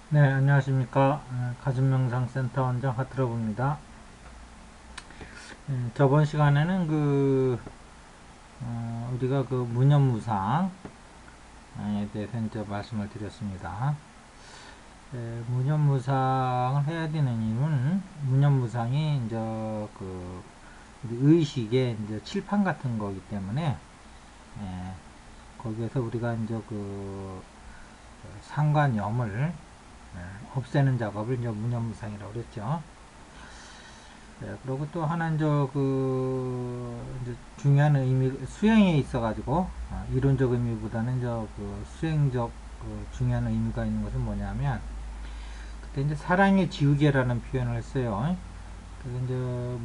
네, 안녕하십니까. 가슴명상센터 원장 하트러브입니다. 저번 시간에는 우리가 무념무상에 대해서 이제 말씀을 드렸습니다. 무념무상을 해야 되는 이유는, 무념무상이 이제 우리 의식의 이제 칠판 같은 거기 때문에, 예, 거기에서 우리가 이제 상관염을 없애는 작업을 이제 무념무상이라고 그랬죠. 그리고 또 하나 이제 중요한 의미 수행에 있어가지고 이론적 의미보다는 수행적 중요한 의미가 있는 것은 뭐냐면, 그때 이제 사랑의 지우개라는 표현을 했어요. 그래서 이제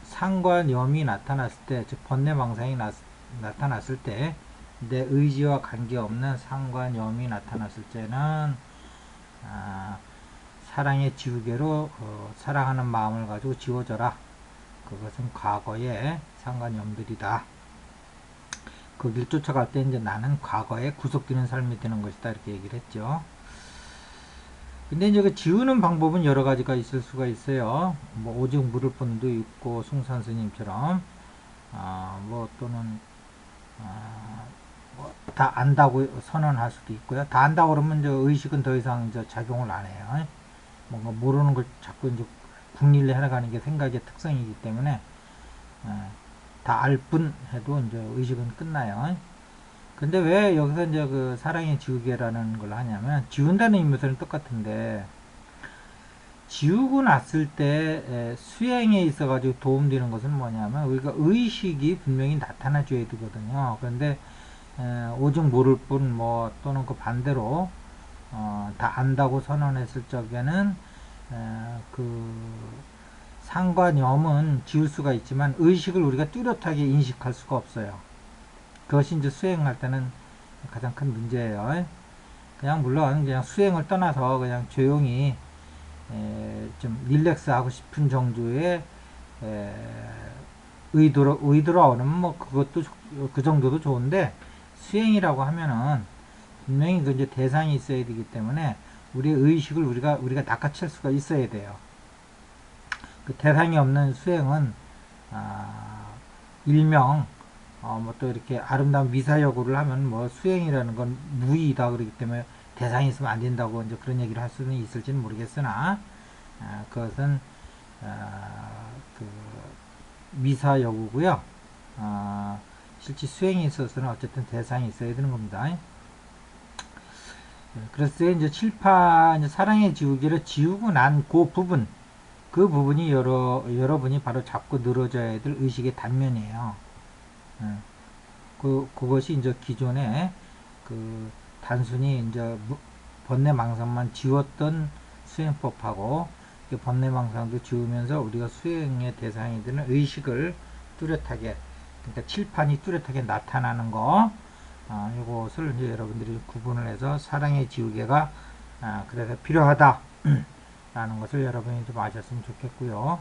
상관염이 나타났을 때, 즉 번뇌망상이 나타났을 때, 내 의지와 관계없는 상관염이 나타났을 때는 사랑의 지우개로 사랑하는 마음을 가지고 지워져라. 그것은 과거의 상관염들이다. 그 길 쫓아갈 때 이제 나는 과거에 구속되는 삶이 되는 것이다. 이렇게 얘기를 했죠. 근데 이제 그 지우는 방법은 여러 가지가 있을 수가 있어요. 뭐 오직 물을 뿐도 있고, 숭산 스님처럼 또는 다 안다고 선언할 수도 있고요. 다 안다고 그러면 이제 의식은 더 이상 이제 작용을 안 해요. 뭔가 모르는 걸 자꾸 이제 국리를 해나가는 게 생각의 특성이기 때문에 다 알 뿐 해도 이제 의식은 끝나요. 근데 왜 여기서 이제 그 사랑의 지우개라는 걸 하냐면, 지운다는 의미에서는 똑같은데, 지우고 났을 때 수행에 있어가지고 도움되는 것은 뭐냐면, 우리가 의식이 분명히 나타나줘야 되거든요. 그런데 오직 모를 뿐 또는 그 반대로 다 안다고 선언했을 적에는 그 상관염은 지울 수가 있지만 의식을 우리가 뚜렷하게 인식할 수가 없어요. 그것이 이제 수행할 때는 가장 큰 문제예요. 그냥 물론 그냥 수행을 떠나서 그냥 조용히 좀 릴렉스 하고 싶은 정도의 의도로 오는 그것도 그 정도도 좋은데, 수행이라고 하면은 분명히 그 이제 대상이 있어야 되기 때문에 우리의 의식을 우리가 낚아챌 수가 있어야 돼요. 그 대상이 없는 수행은 일명 또 이렇게 아름다운 미사여구를 하면 수행이라는 건 무의이다 그러기 때문에 대상이 있으면 안 된다고 이제 그런 얘기를 할 수는 있을지는 모르겠으나, 그것은 그 미사여구고요. 실제 수행에 있어서는 어쨌든 대상이 있어야 되는 겁니다. 그래서 이제 칠판 이제 사랑의 지우개를 지우고 난 그 부분이 여러분이 바로 잡고 늘어져야 될 의식의 단면이에요. 그것이 이제 기존에 단순히 이제 번뇌망상만 지웠던 수행법하고, 번뇌망상도 지우면서 우리가 수행의 대상이 되는 의식을 뚜렷하게, 그러니까 칠판이 뚜렷하게 나타나는 거, 이것을 이제 여러분들이 구분을 해서 사랑의 지우개가 그래서 필요하다 라는 것을 여러분이 좀 아셨으면 좋겠고요.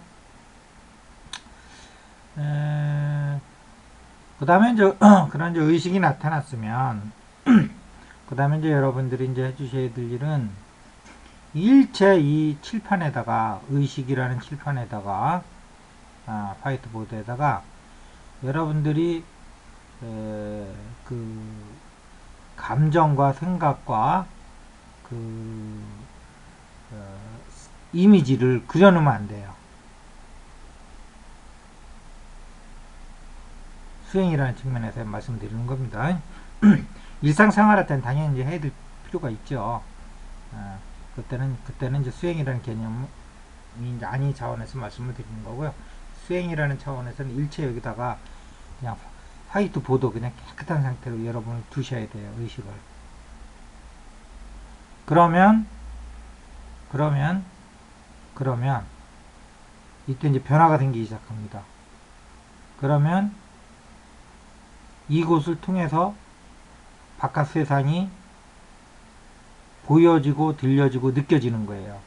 그 다음에 이제 그런 이제 의식이 나타났으면 그 다음에 이제 여러분들이 이제 해주셔야 될 일은, 일체 이 칠판에다가, 의식이라는 칠판에다가 화이트보드에다가 여러분들이 그 감정과 생각과 그 이미지를 그려놓으면 안 돼요. 수행이라는 측면에서 말씀드리는 겁니다. 일상생활할 때는 당연히 이제 해야 될 필요가 있죠. 그때는 이제 수행이라는 개념이 이제 아니 차원에서 말씀을 드리는 거고요. 수행이라는 차원에서는 일체 여기다가 그냥 화이트보드 그냥 깨끗한 상태로 여러분을 두셔야 돼요. 의식을. 그러면 이때 이제 변화가 생기기 시작합니다. 그러면 이곳을 통해서 바깥 세상이 보여지고 들려지고 느껴지는 거예요.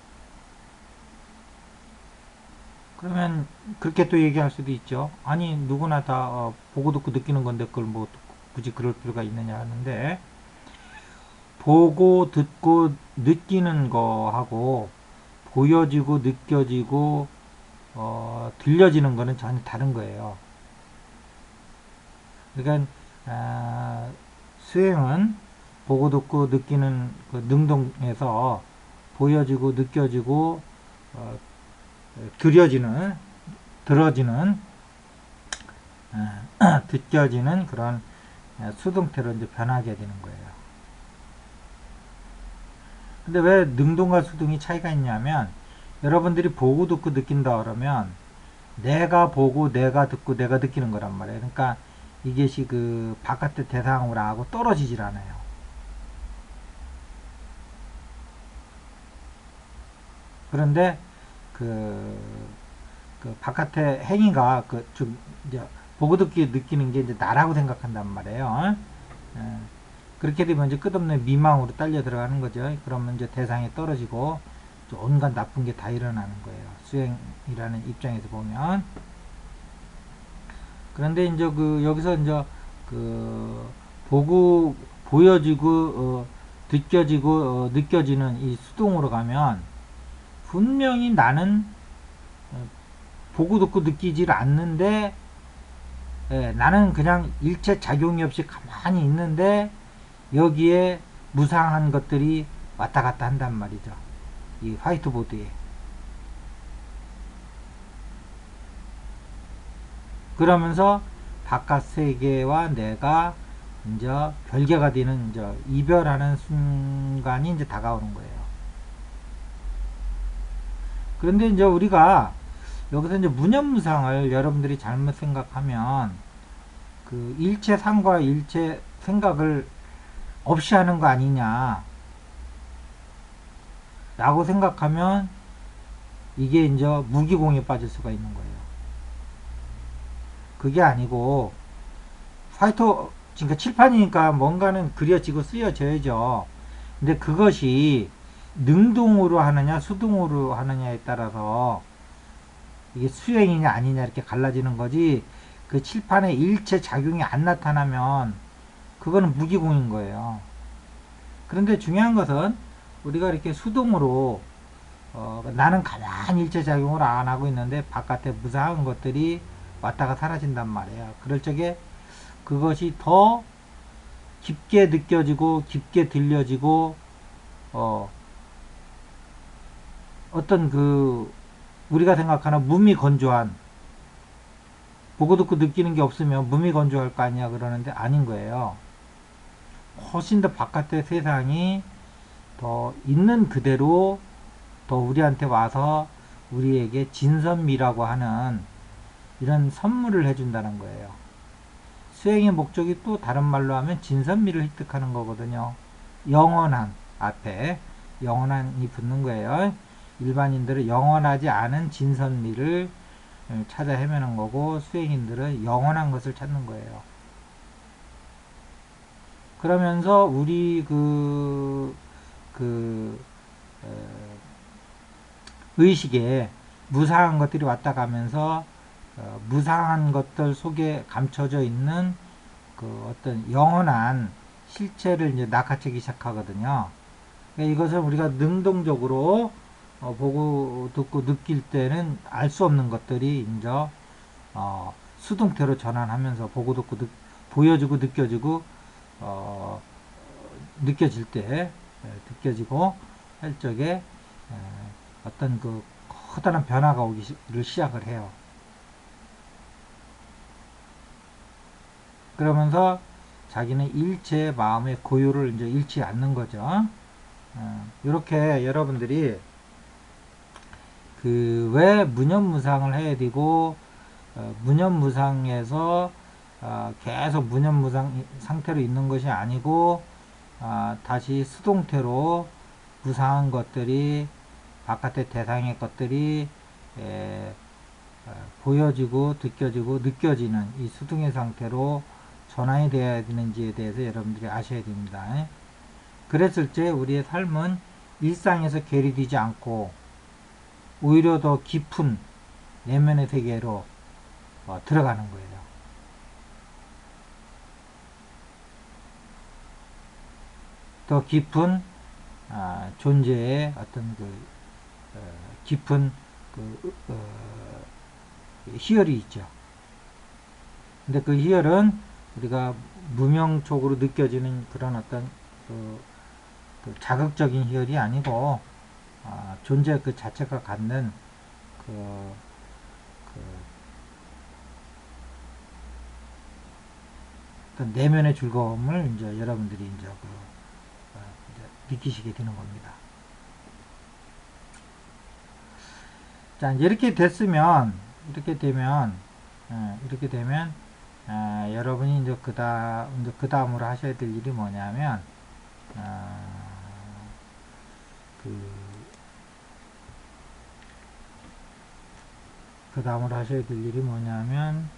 그러면 그렇게 또 얘기할 수도 있죠. 아니 누구나 다 보고 듣고 느끼는 건데 그걸 굳이 그럴 필요가 있느냐 하는데, 보고 듣고 느끼는 거하고 보여지고 느껴지고 들려지는 거는 전혀 다른 거예요. 그러니까 수행은 보고 듣고 느끼는 그 능동에서 보여지고 느껴지고 어, 들어지는 느껴지는 그런 수동태로 이제 변하게 되는 거예요. 근데 왜 능동과 수동이 차이가 있냐면 여러분들이 보고 듣고 느낀다 그러면 내가 보고 내가 듣고 내가 느끼는 거란 말이에요. 그러니까 이것이 그 바깥의 대상으로 떨어지질 않아요. 그런데 그, 그 바깥의 행위가 좀 이제 보고 듣기 느끼는 게 이제 나라고 생각한단 말이에요. 예. 그렇게 되면 이제 끝없는 미망으로 딸려 들어가는 거죠. 그러면 이제 대상이 떨어지고 온갖 나쁜 게 다 일어나는 거예요. 수행이라는 입장에서 보면. 그런데 이제 여기서 이제 보고 보여지고 느껴지고 느껴지는 이 수동으로 가면 분명히 나는 보고 듣고 느끼질 않는데 나는 그냥 일체 작용이 없이 가만히 있는데 여기에 무상한 것들이 왔다 갔다 한단 말이죠. 이 화이트보드에. 그러면서 바깥 세계와 내가 이제 별개가 되는 이제 이별하는 순간이 이제 다가오는 거예요. 그런데 이제 우리가 여기서 이제 무념무상을 여러분들이 잘못 생각하면 그 일체상과 일체 생각을 없이 하는 거 아니냐 라고 생각하면 이게 이제 무기공에 빠질 수가 있는 거예요. 그게 아니고 화이트 그러니까 칠판이니까 뭔가는 그려지고 쓰여져야죠. 근데 그것이 능동으로 하느냐 수동으로 하느냐에 따라서 이게 수행이냐 아니냐 이렇게 갈라지는 거지, 그 칠판에 일체 작용이 안 나타나면 그거는 무기공인 거예요. 그런데 중요한 것은 우리가 이렇게 수동으로 나는 가만히 일체 작용을 안 하고 있는데 바깥에 무상한 것들이 왔다가 사라진단 말이에요. 그럴 적에 그것이 더 깊게 느껴지고 깊게 들려지고 어떤 우리가 생각하는 무미건조한, 보고 듣고 느끼는 게 없으면 무미건조할 거 아니야 그러는데 아닌 거예요. 훨씬 더 바깥의 세상이 더 있는 그대로 더 우리한테 와서 우리에게 진선미라고 하는 이런 선물을 해준다는 거예요. 수행의 목적이 또 다른 말로 하면 진선미를 획득하는 거거든요. 영원한 앞에 영원한이 붙는 거예요. 일반인들은 영원하지 않은 진선미를 찾아 헤매는 거고 수행인들은 영원한 것을 찾는 거예요. 그러면서 우리 의식에 무상한 것들이 왔다 가면서 무상한 것들 속에 감춰져 있는 어떤 영원한 실체를 이제 낚아채기 시작하거든요. 그러니까 이것을 우리가 능동적으로 보고 듣고 느낄 때는 알 수 없는 것들이 이제 수동태로 전환하면서 보고 듣고 보여지고 느껴지고 느껴질 때 느껴지고 할 적에 어떤 커다란 변화가 오기를 시작을 해요. 그러면서 자기는 일체 마음의 고요를 이제 잃지 않는 거죠. 이렇게 여러분들이 왜 무념무상을 해야 되고 무념무상에서 계속 무념무상 상태로 있는 것이 아니고 다시 수동태로 무상한 것들이 바깥의 대상의 것들이 보여지고 느껴지고 느껴지는 이 수동의 상태로 전환이 되어야 되는지에 대해서 여러분들이 아셔야 됩니다. 그랬을 때 우리의 삶은 일상에서 괴리되지 않고 오히려 더 깊은 내면의 세계로 들어가는 거예요. 더 깊은 존재의 어떤 깊은 희열이 있죠. 근데 그 희열은 우리가 무명촉으로 느껴지는 그런 어떤 자극적인 희열이 아니고 존재 그 자체가 갖는 그, 그 어떤 내면의 즐거움을 이제 여러분들이 이제 이제 느끼시게 되는 겁니다. 자, 이제 이렇게 됐으면, 이렇게 되면, 여러분이 이제 그 다음으로 하셔야 될 일이 뭐냐면, 그 다음으로 하셔야 될 일이 뭐냐면,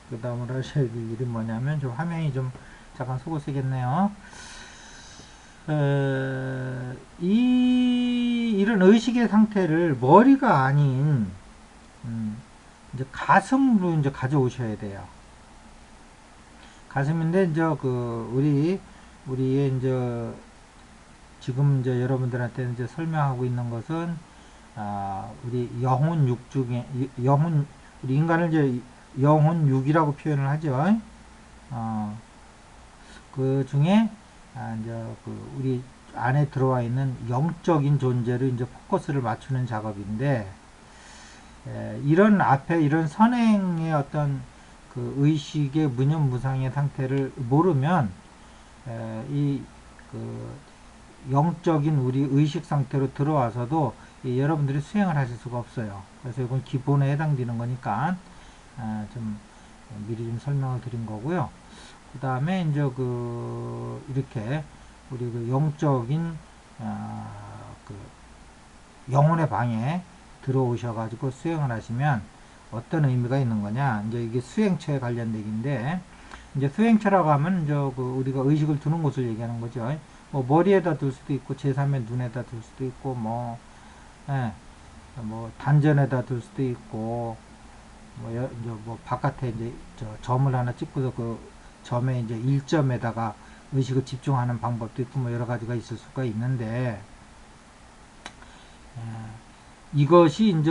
그 다음으로 하셔야 될 일이 뭐냐면, 좀 화면이 좀 잠깐 속을 쓰겠네요. 이런 의식의 상태를 머리가 아닌, 이제 가슴으로 이제 가져오셔야 돼요. 가슴인데, 이제 우리의 이제, 지금 이제 여러분들한테 이제 설명하고 있는 것은, 우리 영혼 육 중에, 우리 인간을 이제 영혼 육이라고 표현을 하죠. 그 중에, 이제 우리 안에 들어와 있는 영적인 존재를 이제 포커스를 맞추는 작업인데, 이런 선행의 어떤 그 의식의 무념무상의 상태를 모르면, 영적인 우리 의식 상태로 들어와서도 여러분들이 수행을 하실 수가 없어요. 그래서 이건 기본에 해당되는 거니까, 좀 미리 좀 설명을 드린 거고요. 그 다음에 이제 이렇게 우리 영적인 영혼의 방에 들어오셔가지고 수행을 하시면 어떤 의미가 있는 거냐? 이제 이게 수행처에 관련 얘기인데, 이제 수행처라고 하면 이제 우리가 의식을 두는 곳을 얘기하는 거죠. 뭐 머리에다 둘 수도 있고 제3의 눈에다 둘 수도 있고 뭐 단전에다 둘 수도 있고 이제 바깥에 이제 점을 하나 찍고서 그 점에 이제 1점에다가 의식을 집중하는 방법도 있고 뭐 여러 가지가 있을 수가 있는데, 이것이 이제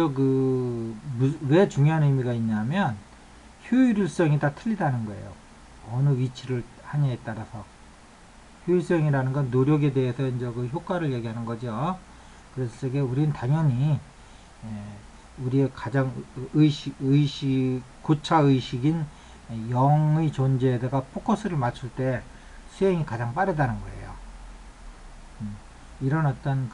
왜 중요한 의미가 있냐면 효율성이 다 틀리다는 거예요. 어느 위치를 하냐에 따라서. 효율성이라는 건 노력에 대해서 이제 그 효과를 얘기하는 거죠. 그래서 이게 우리는 당연히 우리의 가장 고차 의식인 영의 존재에다가 포커스를 맞출 때 수행이 가장 빠르다는 거예요. 이런 어떤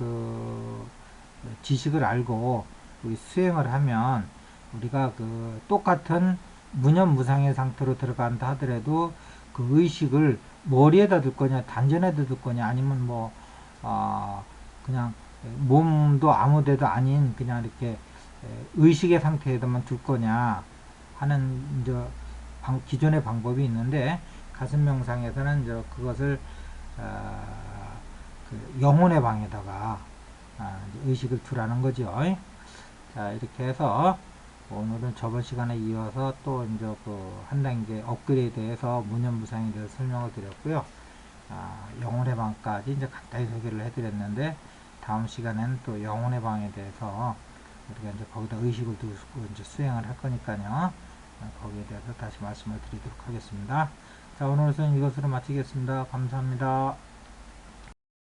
지식을 알고 우리 수행을 하면 우리가 똑같은 무념무상의 상태로 들어간다 하더라도 그 의식을 머리에다 둘 거냐 단전에다 둘 거냐 아니면 그냥 몸도 아무 데도 아닌 그냥 이렇게 의식의 상태에다만 둘 거냐 하는 이제 기존의 방법이 있는데, 가슴 명상에서는 이제 그것을 영혼의 방에다가 의식을 두라는 거죠. 자, 이렇게 해서 오늘은 저번 시간에 이어서 또 이제 한 단계 업그레이드해서 무념무상에 대해서 설명을 드렸고요. 영혼의 방까지 이제 간단히 소개를 해드렸는데, 다음 시간에는 또 영혼의 방에 대해서 우리가 이제 거기다 의식을 두고 이제 수행을 할 거니까요. 거기에 대해서 다시 말씀을 드리도록 하겠습니다. 자, 오늘은 이것으로 마치겠습니다. 감사합니다.